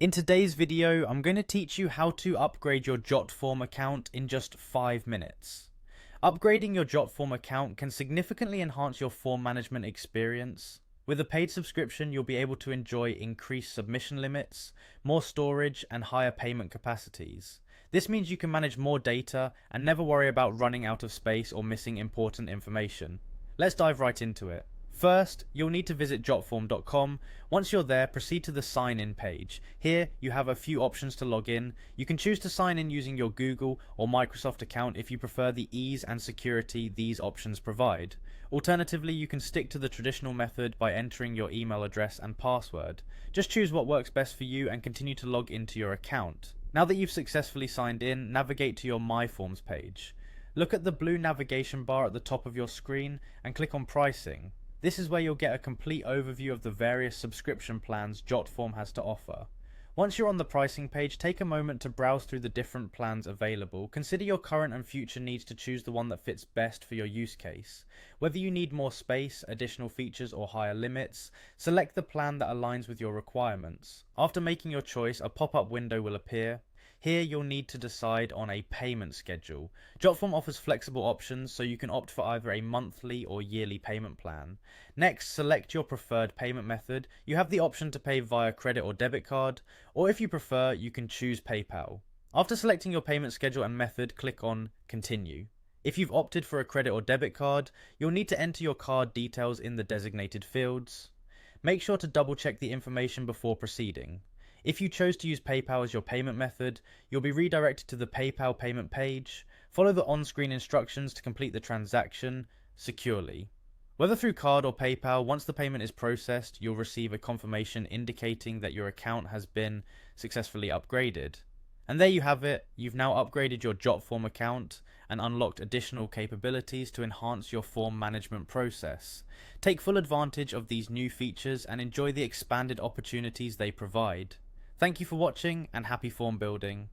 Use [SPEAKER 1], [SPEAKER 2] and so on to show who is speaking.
[SPEAKER 1] In today's video, I'm going to teach you how to upgrade your Jotform account in just 5 minutes. Upgrading your Jotform account can significantly enhance your form management experience. With a paid subscription, you'll be able to enjoy increased submission limits, more storage, and higher payment capacities. This means you can manage more data and never worry about running out of space or missing important information. Let's dive right into it. First, you'll need to visit jotform.com. Once you're there, proceed to the sign in page. Here, you have a few options to log in. You can choose to sign in using your Google or Microsoft account if you prefer the ease and security these options provide. Alternatively, you can stick to the traditional method by entering your email address and password. Just choose what works best for you and continue to log into your account. Now that you've successfully signed in, navigate to your My Forms page. Look at the blue navigation bar at the top of your screen and click on Pricing. This is where you'll get a complete overview of the various subscription plans Jotform has to offer. Once you're on the pricing page, take a moment to browse through the different plans available. Consider your current and future needs to choose the one that fits best for your use case. Whether you need more space, additional features, or higher limits, select the plan that aligns with your requirements. After making your choice, a pop-up window will appear. Here you'll need to decide on a payment schedule. Jotform offers flexible options, so you can opt for either a monthly or yearly payment plan. Next, select your preferred payment method. You have the option to pay via credit or debit card, or if you prefer, you can choose PayPal. After selecting your payment schedule and method, click on Continue. If you've opted for a credit or debit card, you'll need to enter your card details in the designated fields. Make sure to double check the information before proceeding. If you chose to use PayPal as your payment method, you'll be redirected to the PayPal payment page. Follow the on-screen instructions to complete the transaction securely. Whether through card or PayPal, once the payment is processed, you'll receive a confirmation indicating that your account has been successfully upgraded. And there you have it. You've now upgraded your Jotform account and unlocked additional capabilities to enhance your form management process. Take full advantage of these new features and enjoy the expanded opportunities they provide. Thank you for watching and happy form building.